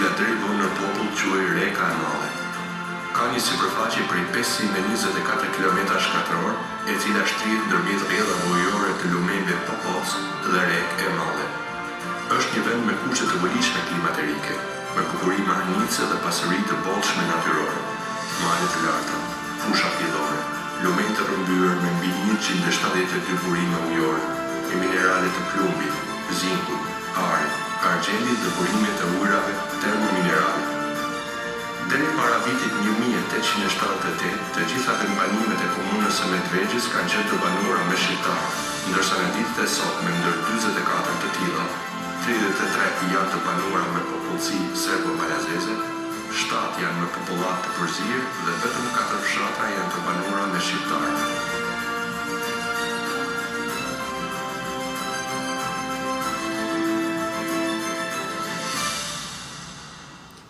cila deri vonë në popull quhej Reka e Madhe. Ka një sipërfaqe prej 524 km², e cila shtrihet ndërmjet rrjedhave ujore të lumeve Popoc dhe Rekë e Madhe. Është një vend me kushte të vëlishme klimaterike, me bukurime arnice dhe pasuri të bollshme natyrore, male të larta, fusha pjellore, lume të rrëmbyer me mbi 172 burime ujore, me minerale të plumbit, zinkut, arit, argjendit dhe burime të ujrave termominerale. Deri para vitit 1878, të gjitha kompanimet e komunës së Medvegjës kanë qenë të banuara me shqiptarë, ndërsa në ditët e sotme ndër 44 të tilla, 33 janë të banuara me popullsi serbo-balazeze, 7 janë me popullat të përzirë dhe vetëm 4 fshatra janë të banuara me shqiptarë.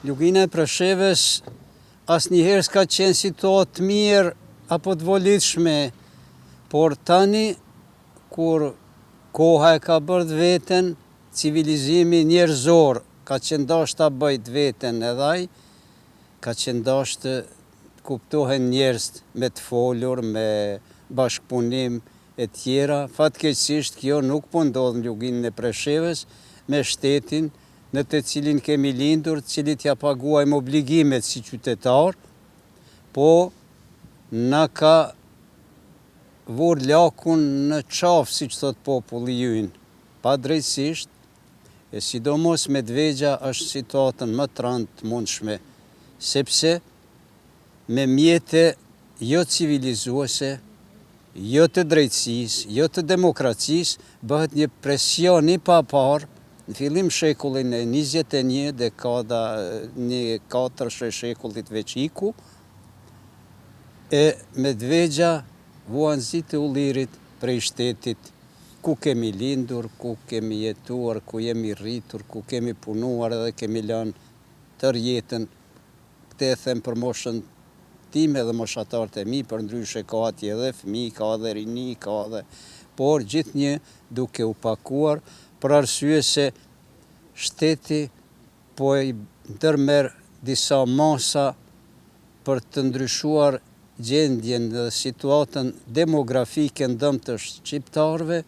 Lugina e Preshevës asnjëherë s'ka qenë situatë të mirë apo të volitshme, por tani kur koha e ka bërë të veten, civilizimi njerëzor ka qëndash ta bëjt veten edhe ai, ka qëndash të kuptohen njerëz me të folur, me bashkëpunim e tjera. Fatkeqësisht kjo nuk po ndodh në Luginën e Preshevës me shtetin në të cilin kemi lindur, të cilit ja paguajmë obligimet si qytetar, po na ka vor lakun në qafë, si që thot populli ynë, pa drejtësisht, e sidomos Medvegja është situatën më të rëndë të mundshme, sepse me mjete jo civilizuese, jo të drejtësisë, jo të demokracisë, bëhet një presion i papar. Në fillim shekullin e 21, dekada një 4 shekullit veç iku, e Medvegja vuan zi të ullirit prej shtetit ku kemi lindur, ku kemi jetuar, ku jemi rritur, ku kemi punuar dhe kemi lënë tër jetën. Këtë e them për moshën time dhe moshatarët e mi, për ndryshe ka atje edhe fëmijë, ka edhe rini, ka edhe, por gjithnjë duke u pakuar, për arsye se shteti po i ndërmerr disa masa për të ndryshuar gjendjen dhe situatën demografike ndëm të shqiptarëve,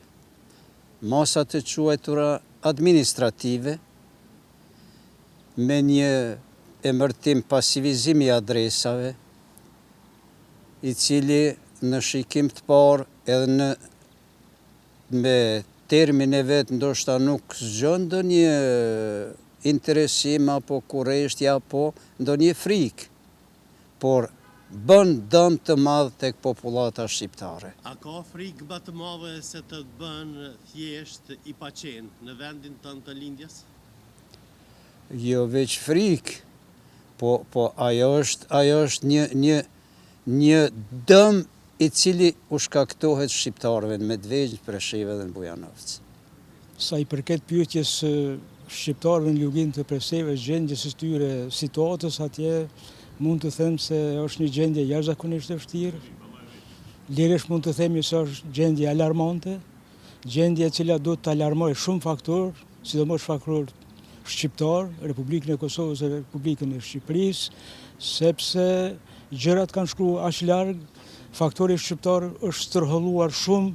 masa të quajtura administrative, me një emërtim pasivizimi i adresave, i cili në shikim të parë edhe me termin e vetë ndoshta nuk zgjon ndonjë interesim apo kurreshtje apo ndonjë frikë, por bën dëm të madh tek popullata shqiptare. A ka frikë më të madhe se të bën thjesht i paqen në vendin tënd të lindjes? Jo veç frikë, po ajo është një dëm i cili u shkaktohet shqiptarëve në Medvegjë, Preshevë dhe në Bujanovc. Sa i përket pyetjes shqiptarëve në Luginën e Preshevës, gjendjes së tyre, situatës atje, mund të them se është një gjendje jashtëzakonisht e vështirë. Lirisht mund të themi se është gjendje alarmante, gjendje e cila do të alarmojë shumë faktorë, sidomos faktorë shqiptar, Republikën e Kosovës dhe Republikën e Shqipërisë, sepse gjërat kanë shkuar aq larg, faktori shqiptar është stërholluar shumë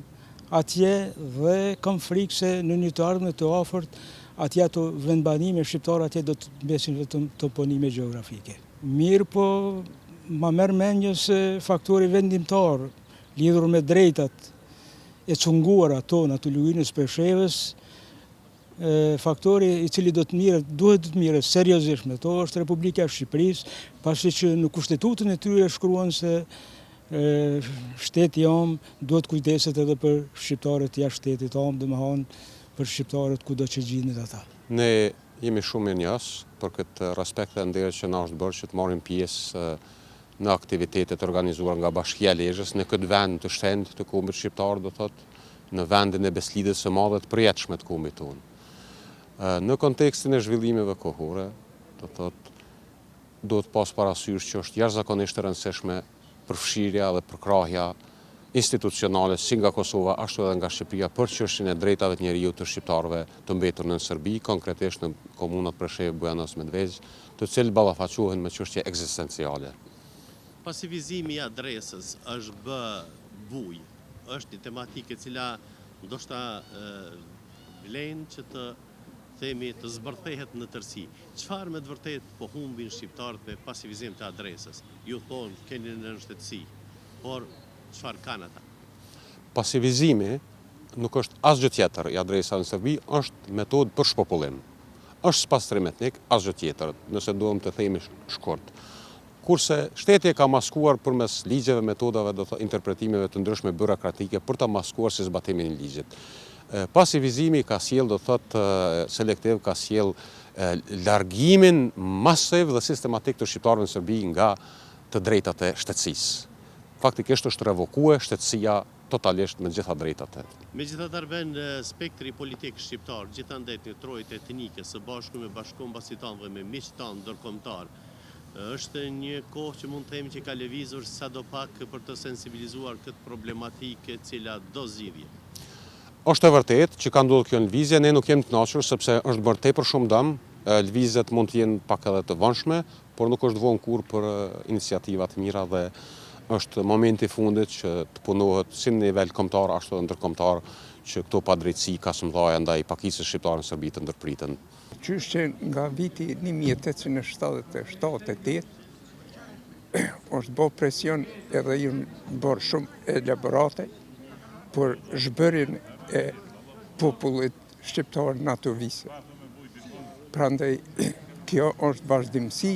atje dhe kam frikë se në një të ardhmen të afërt atje ato vendbanime shqiptare atje do të mbesin vetëm toponime gjeografike. Mirë po ma merr mendje se faktori vendimtar lidhur me drejtat e cunguara tona të Luginës Preshevës, faktori i cili duhet të mirret seriozisht me to është Republika e Shqipërisë, pasi që në kushtetutën e tyre shkruan se shteti jam duhet kujdeset edhe për shqiptarët jashtë shtetit tonë, domethënë për shqiptarët kudo që gjenden ata. Ne jemi shumë mirënjohës për këtë respekt dhe nder që na është bërë që të marrim pjesë në aktivitetet organizuar nga Bashkia e Lezhës në këtë vend të shenjtë të kombit shqiptar, do thotë, në vendin e beslidhjes së madhe të përjetshme të kombit tonë. Në kontekstin e zhvillimeve kohore, do thotë, duhet pas parasysh që është jashtëzakonisht e rëndësishme përfshirja dhe përkrahja institucionale si nga Kosova, ashtu edhe nga Shqipëria për çështjen e drejtave të njeriut të shqiptarëve të mbetur në Serbi, konkretisht në komunat Preshevë, Bujanos, Medvez, të cilët ballafaqohen me çështje ekzistenciale. Pasivizimi i adresës është bë buj, është një tematikë e cila ndoshta vlen që të themi të zbërthehet në tërësi. Çfarë me të vërtet po humbin shqiptarët me pasivizim të adresës? Ju thonë keni në shtetësi, por çfarë kanë ata? Pasivizimi nuk është asgjë tjetër i adresa në Serbi, është metodë për shpopullim. Është spastrim etnik, asgjë tjetër, nëse duam të themi shkurt. Kurse shteti e ka maskuar përmes ligjeve, metodave, interpretimeve të ndryshme burokratike për ta maskuar si zbatimin e ligjit. Pasivizimi ka sjell, do thotë selektiv, ka sjell largimin masiv dhe sistematik të shqiptarëve në Serbi nga të drejtat e shtetësisë. Faktikisht është revokuar shtetësia totalisht me gjitha drejtat e. Megjithatë në spektri politik shqiptar, gjithandaj një trojtë etnike së bashku me bashkëkombësit tanë dhe me miqtë tanë ndërkombëtar, është një kohë që mund të themi që ka lëvizur sadopak për të sensibilizuar këtë problematikë e cila do zgjidhje. Është e vërtetë që ka ndodhur kjo lëvizje, ne nuk jemi të kënaqur sepse është bërë tepër shumë dëm, lëvizjet mund të jenë pak edhe të vëndshme, por nuk është vonë kurrë për iniciativa të mira dhe është momenti i fundit që të punohet si në nivel kombëtar ashtu edhe ndërkombëtar që këto padrejtësi ka së mëdha ndaj pakicës shqiptare në Serbi të ndërpriten. Qysh që nga viti 1877-88 është bërë presion edhe ju bërë shumë elaborate për zhbërjen e popullit shqiptar në ato vise. Prandaj kjo është vazhdimsi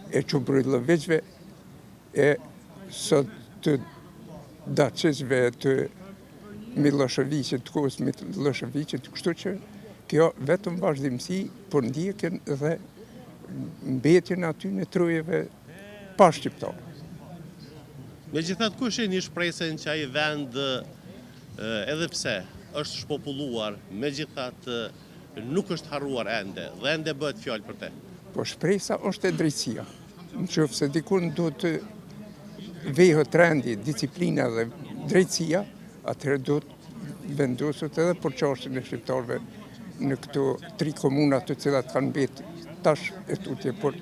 e Çubrillëviçve e sot të Daçisëve të Miloševićit, të kohës Miloševićit, kështu që kjo vetëm vazhdimsi për ndjekjen dhe mbetjen aty në trojeve pa shqiptar. Megjithatë, kush e një shpresën që ai vend edhe pse është shpopulluar, megjithatë nuk është harruar ende dhe ende bëhet fjalë për te. Po shpresa është e drejtësia. Nëse dikun do të vehet rendi, disiplina dhe drejtësia, atëherë do të vendoset edhe për çështjen e shqiptarëve në këto 3 komuna të cilat kanë mbetur tash e tutje por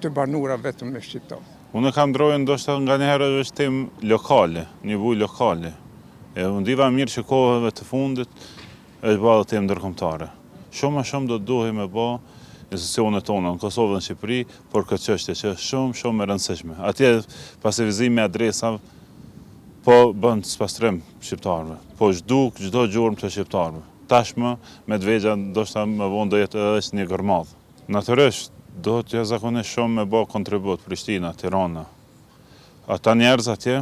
të banura vetëm me shqiptar. Unë kam ndrojë ndoshta nganjëherë është temë lokale, nivoj lokale. E unë diva mirë që kohëve të fundit është bërë temë ndërkombëtare. Shumë më shumë do të duhej me bë institucionet tona në Kosovë dhe në Shqipëri për këtë çështje që është shumë e rëndësishme. Atje pasivizimi i adresave po bën spastrim shqiptarëve, po zhduk çdo gjurmë të shqiptarëve. Tashmë Medvegja ndoshta më vonë do jetë edhe një gërmadh. Natyrisht do të jashtëzakonisht shumë me bë kontribut Prishtina, Tirana. Ata njerëz atje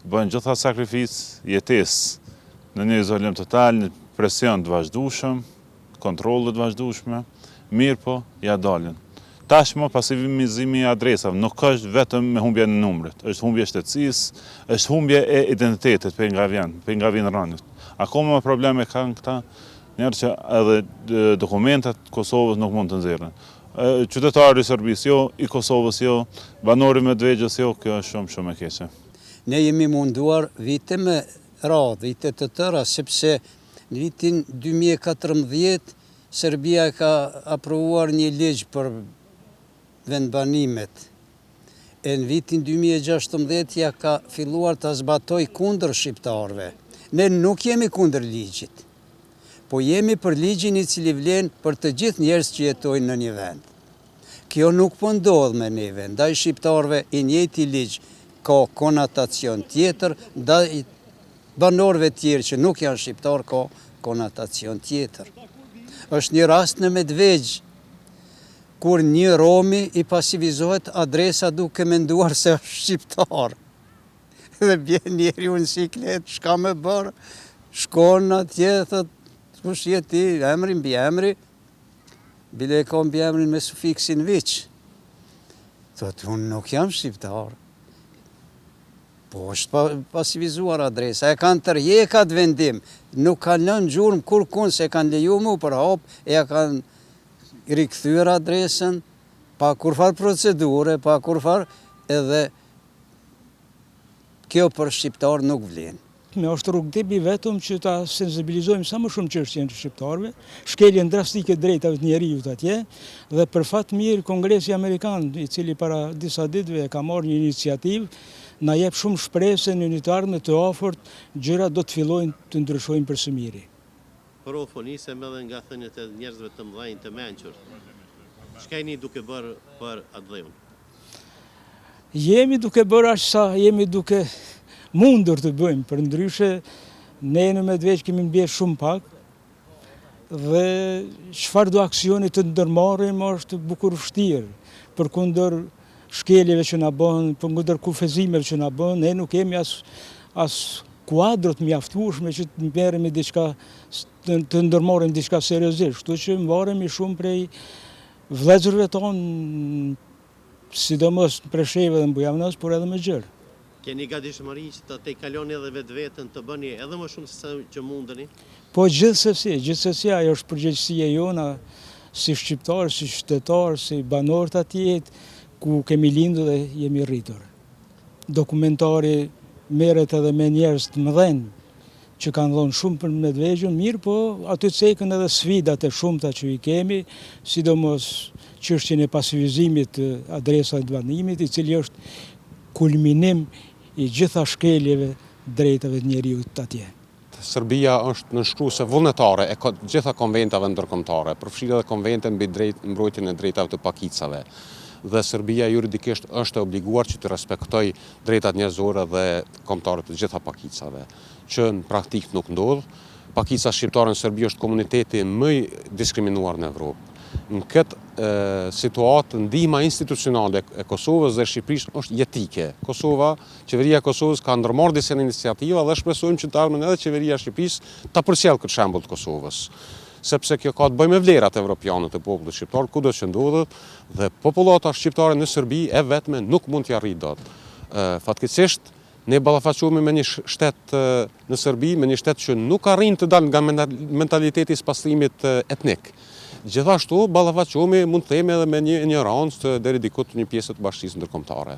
bëjnë gjitha sakrificë jetesë në një izolim total, në presion të vazhdueshëm, kontrolle të vazhdueshme, mirë po ja dalin. Tashmë pasivizimi i adresave nuk është vetëm me humbje në numrit, është humbje shtetësisë, është humbje e identitetit për nga vjen rënit. Akoma probleme kanë këta njerëz që edhe dokumentat të Kosovës nuk mund të nxjerrin. Qytetari i Serbisë jo, i Kosovës jo, banori i Medvegjës jo, kjo është shumë e keqe. Ne jemi munduar vite me radhë, vite të tëra, sepse në vitin 2014 Serbia ka aprovuar një ligj për vendbanimet. E në vitin 2016 ja ka filluar të zbatoj kundër shqiptarëve. Ne nuk jemi kundër ligjit, po jemi për ligjin i cili vlen për të gjithë njerëz që jetojnë në një vend. Kjo nuk po ndodh me neve, ndaj shqiptarëve i njëjti ligj ka konotacion tjetër, ndaj banorëve tjerë që nuk janë shqiptar ka konotacion tjetër. Është një rast në Medvegj, kur një romi i pasivizohet adresa duke menduar se është shqiptar. Dhe bjen njeri unë siklet, shka me bërë, shkon atje, thët, kush je ti, emri mbi emri, bile e ka mbi emrin me sufiksin viq. Thët, unë nuk jam shqiptar. Po është pasivizuar adresa, e kanë tërhekat vendim, nuk kanë lënë gjurmë kur kun, se kanë leju mu për hop, e kanë rikthyer adresën, pa kurfar procedure, pa kurfar edhe kjo për shqiptar nuk vlen. Me është rrugtipi vetëm që ta sensibilizojmë sa më shumë çështjen e shqiptarëve, shkeljen drastike drejtave të njerëzit atje, dhe për fat mirë Kongresi Amerikan, i cili para disa ditëve ka marrë një iniciativë, na jep shumë shpresë në unitarë të afërt gjërat do të fillojnë të ndryshojnë për së miri. Nisem edhe nga thënjet e njerëzve të mëdhenj të mençur. Çka jeni duke bërë për atë dheun? Jemi duke bërë aq sa jemi duke mundur të bëjmë, për ndryshe ne në Medveç kemi mbjerë shumë pak dhe çfarë do aksione të ndërmarrim është bukur vështirë, përkundër shkeljeve që na bën, përkundër kufezimeve që na bën, ne nuk kemi as kuadrot mjaftueshme që të merremi diçka të ndërmarrim diçka seriozisht, kështu që mbaremi shumë prej vëllezërve tonë, sidomos Presheve dhe Mbujamnos, por edhe më gjërë. Keni gatishmëri që të kaloni edhe vetveten të bëni edhe më shumë se sa që mundeni? Po gjithsesi ajo është përgjegjësia jona si shqiptar, si qytetar, si banor të atij ku kemi lindur dhe jemi rritur. Dokumentari merret edhe me njerëz të mëdhenj që kanë dhënë shumë për Medvegjën, mirë, po aty cekën edhe sfidat e shumta që i kemi, sidomos çështjen e pasivizimit të adresave të banimit, i cili është kulminim i gjitha shkeljeve drejtave të njerëzit atje. Serbia është nënshkruese vullnetare e gjitha konventave ndërkombëtare, përfshirë edhe konventin mbi mbrojtjen e drejtave të pakicave. Dhe Serbia juridikisht është e obliguar që të respektoj drejtat njerëzore dhe kombëtare të gjitha pakicave, që në praktik nuk ndodh. Pakica shqiptare në Serbi është komuniteti më i diskriminuar në Evropë. Në këtë situatë, ndihma institucionale e Kosovës dhe Shqipërisë është jetike. Qeveria e Kosovës ka ndërmarrë disa iniciativa dhe shpresojmë që të ardhmen edhe qeveria e Shqipërisë ta përcjellë këtë shembull të Kosovës. Sepse kjo ka të bëjë me vlerat evropiane të popullit shqiptar, kudo që ndodhet, dhe popullata shqiptare në Serbi e vetme nuk mund t'ja arrijë dot. Fatkeqësisht, ne ballafaqohemi me një shtet në Serbi, me një shtet që nuk arrin të dalë nga mentaliteti i spastrimit etnik. Gjithashtu ballafaqohemi, mund të themi, edhe me një ignorancë deri diku të një pjesë të bashkisë ndërkombëtare.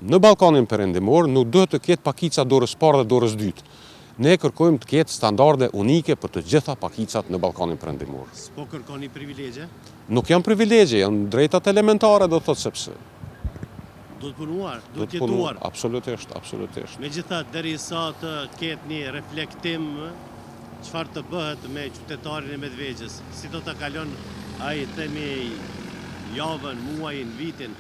Në Ballkanin Perëndimor nuk duhet të ketë pakica dorës parë dhe dorës dytë. Ne kërkojmë të ketë standarde unike për të gjitha pakicat në Ballkanin Perëndimor. Po kërkoni privilegje? Nuk janë privilegje, janë drejtat elementare, do të thotë sepse. Do të punuar, do të jetuar. Absolutisht. Megjithatë, derisa të ketë një reflektim çfarë të bëhet me qytetarin e Medvegjës, si do ta kalon ai themi javën, muajin, vitin.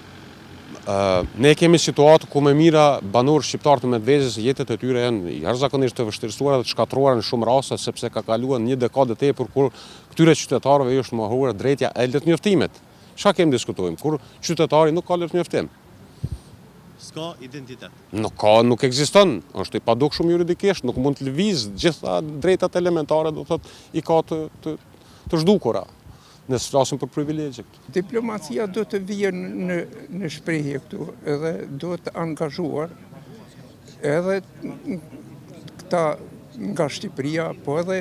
Ne kemi situatë ku me mira banor shqiptar të Medvegjës jetët e tyre janë jashtëzakonisht të vështirësuara dhe të shkatruara në shumë raste, sepse ka kaluar një dekadë tepër kur këtyre qytetarëve është mohuar drejtja e letërnjoftimit. Çka kemi diskutojmë? Kur qytetari nuk ka letërnjoftim. S'ka identitet. Nuk ekziston, është i padukshëm juridikisht, nuk mund të lëviz gjitha drejtat elementare, do thotë i ka të zhdukura. Nësë flasim për privilegje këtu. Diplomacia do të vijë në shprehje këtu, edhe do të angazhuar edhe këta nga Shqipëria, po edhe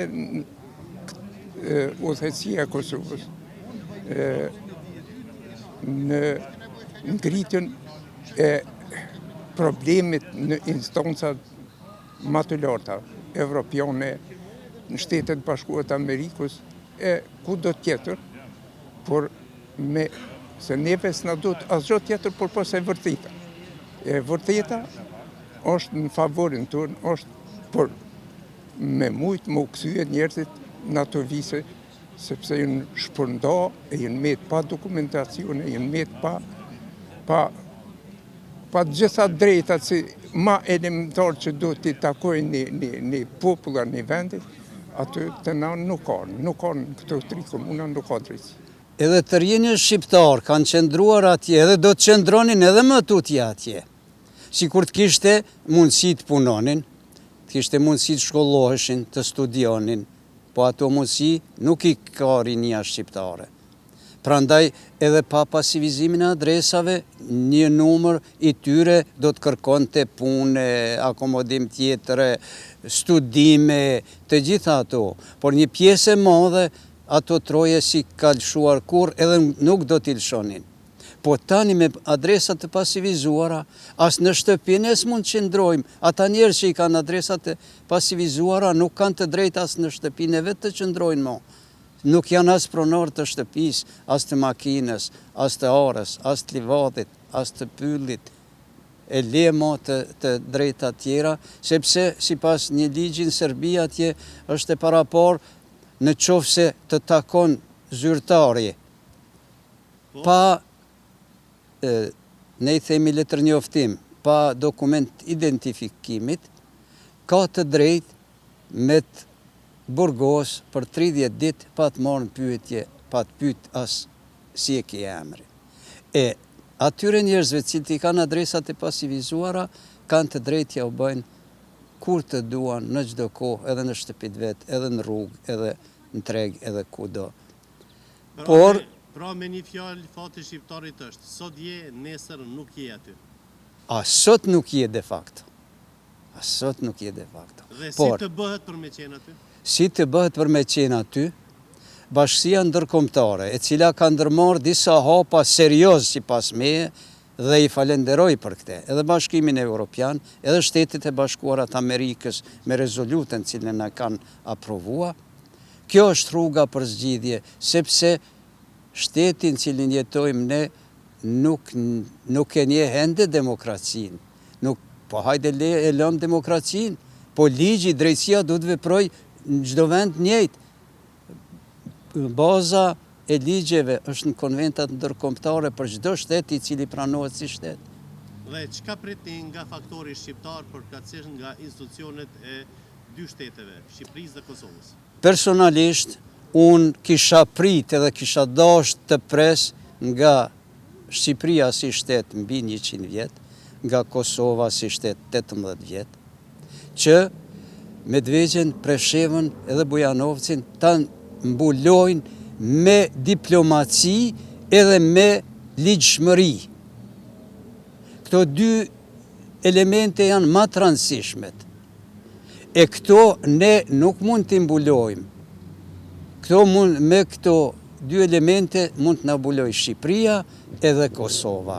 udhëheqësia e Kosovës në ngritjen e problemit në instancat më të larta evropiane, në Shtetet Bashkuara të Amerikës e kudo tjetër, por se neve s'na duhet asgjë tjetër por pas e vërteta. E vërteta është në favorin tonë, është por me mujt më u kthye njerëzit në ato vise, sepse janë shpërnda, janë met pa dokumentacion, janë met pa gjitha drejtat si ma elementar që do t'i takojnë një populla një vendit, aty të na nuk kanë këto tri komuna, nuk ka drejtësi. Edhe të rinjë shqiptar kanë qëndruar atje edhe do të qëndronin edhe më tutje atje. Si kur të kishte mundësi të punonin, të kishte mundësi të shkolloheshin, të studionin, po ato mundësi nuk i ka rinja shqiptare. Prandaj edhe pa pasivizimin e adresave, një numër i tyre do të kërkon të punë, akomodim tjetër, studime, të gjitha ato. Por një pjesë e madhe, ato troje si ka lëshuar kur edhe nuk do t'i lëshonin. Po tani me adresat të pasivizuara, as në shtëpinë s'mund qëndrojmë. Ata njerëz që i kanë adresat të pasivizuara nuk kanë të drejtë as në shtëpinë e vetë të qëndrojnë mo. Nuk janë as pronor të shtëpisë, as të makinës, as të orës, as të livadit, as të pyllit, e lemo të drejta tjera, sepse sipas një ligji në Serbi atje është e parapor në qofse të takon zyrtari pa ne i themi letër njoftim, pa dokument identifikimit, ka të drejt me të burgos për 30 dit pa të marrë në pyetje, pa të pyet as si e ke emrin. E atyre njerëzve cilët i kanë adresat e pasivizuara, kanë të drejt ja u bëjnë kur të duan në çdo kohë, edhe në shtëpit vet, edhe në rrugë, edhe në treg, edhe kudo. Por Pra me një fjalë fati shqiptarit është, sot je, nesër nuk je aty. A sot nuk je de facto. A sot nuk je de facto. Dhe si të bëhet për me qenë aty? Si të bëhet për me qenë aty, Bashkia Ndërkombëtare, e cila ka ndërmarrë disa hapa serioz sipas meje dhe i falenderoj për këtë, edhe Bashkimin Evropian, edhe Shtetet e Bashkuara të Amerikës me rezolutën cilën na kanë aprovua. Kjo është rruga për zgjidhje, sepse shtetin cilin jetojmë ne nuk e nje hende demokracinë. Po hajde e lëm demokracinë, po ligji, drejtësia du të veproj në çdo vend njëjtë. Baza e ligjeve është në konventat ndërkombëtare për çdo shtet i cili pranohet si shtet. Dhe çka pritni nga faktori shqiptar përkatësisht nga institucionet e dy shteteve, Shqipërisë dhe Kosovës? Personalisht, unë kisha prit edhe kisha dasht të pres nga Shqipëria si shtet mbi 100 vjet, nga Kosova si shtet 18 vjet, që Medvegjen, Preshevën edhe Bujanovcin ta mbulojnë me diplomaci edhe me ligjshmëri. Këto dy elemente janë ma të rëndësishmet. E këto ne nuk mund t'i mbulojmë. Me këto dy elemente mund të na mbuloj Shqipëria edhe Kosova.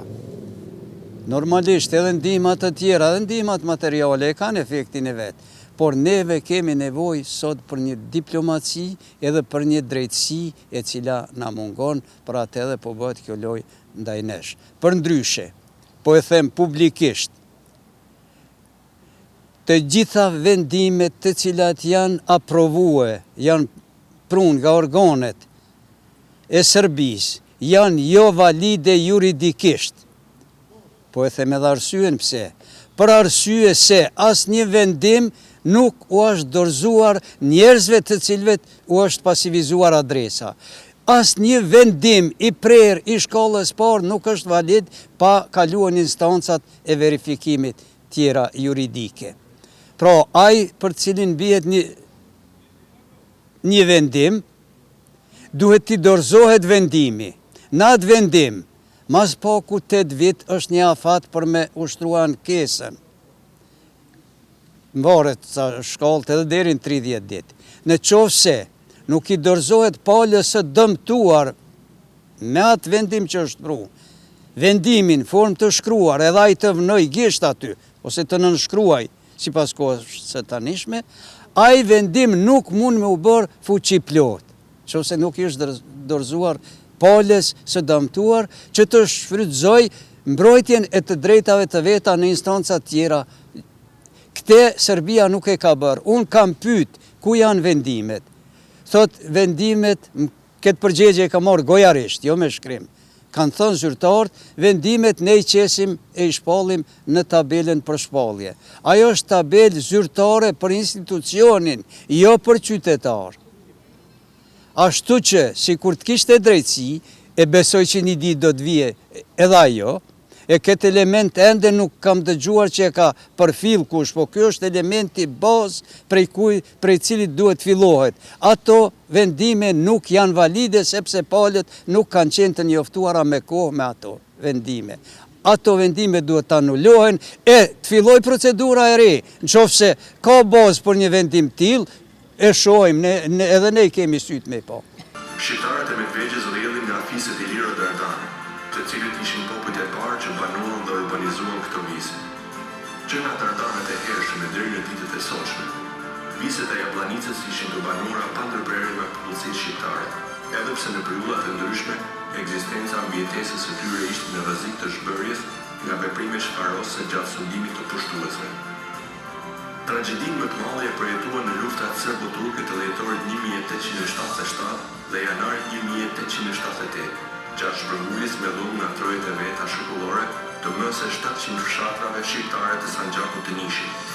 Normalisht edhe ndihmat të tjera, edhe ndihmat materiale e kanë efektin e vetë, por neve kemi nevojë sot për një diplomaci edhe për një drejtësi e cila na mungon, për atë edhe po bëhet kjo lojë ndaj nesh. Për ndryshe, po e them publikisht, të gjitha vendimet të cilat janë aprovue, janë prun nga organet e Serbisë, janë jo valide juridikisht. Po e them edhe arsyen pse. Për arsye se asnjë vendim nuk u është dorëzuar njerëzve të cilëve u është pasivizuar adresa. Asnjë vendim i prerë i shkallës parë nuk është valid pa kaluar në instancat e verifikimit tjera juridike. Pra, ai për cilin bihet një vendim, duhet t'i dorëzohet vendimi. Në atë vendim, mas paku 8 vit është një afat për me ushtruar ankesën. Mvaret sa shkallët edhe deri në 30 dit. Në qoftë se nuk i dorëzohet palës së dëmtuar me atë vendim që është pru, vendimin formë të shkruar edhe ai të vënoj gisht aty, ose të nënshkruaj sipas kohës së tanishme, ai vendim nuk mund me u bërë fuqi plot, qofse nuk ishte dorëzuar palës së dëmtuar që të shfrytëzoj mbrojtjen e të drejtave të veta në instanca tjera. Këte Serbia nuk e ka bërë. Unë kam pyet ku janë vendimet. Thot vendimet, këtë përgjegje e ka marrë gojarisht, jo me shkrim. Kanë thënë zyrtarët, vendimet ne i qesim e i shpallim në tabelën për shpallje. Ajo është tabelë zyrtare për institucionin, jo për qytetar. Ashtu që, si kur të kishte drejtësi, e besoj që një ditë do të vije edhe ajo, e këtë element ende nuk kam dëgjuar që e ka përfill kush, po kjo është elementi bazë prej cilit duhet fillohet. Ato vendime nuk janë valide sepse palët nuk kanë qenë të njoftuara me kohë me ato vendime. Ato vendime duhet të anullohen e të filloj procedura e re. Në qoftë se ka bazë për një vendim till, e shohim, edhe ne kemi sytë me po. Shqiptarët e Medvegjes rrjedhin nga fiset i lirë dërtare. të cilët ishin popujt e parë që banuan dhe urbanizuan këtë vizë. Që nga tartanet e hershme deri në ditët e sotshme, vizët e Jabllanicës ishin të banuara pa ndërprerje me popullsinë shqiptare, edhe pse në periudha të ndryshme ekzistenca mbijetesës së tyre ishte në rrezik të zhbërjes nga veprimet shfarose gjatë sundimit të pushtuesve. Tragjedinë më të madhe e përjetuan në luftat serbo-turke të dhjetorit 1877 dhe janarit 1878, gjatë shpërnguljes me dhunë nga trojet e veta shekullore të më se 700 fshatrave shqiptare të Sanxhakut të Nishit.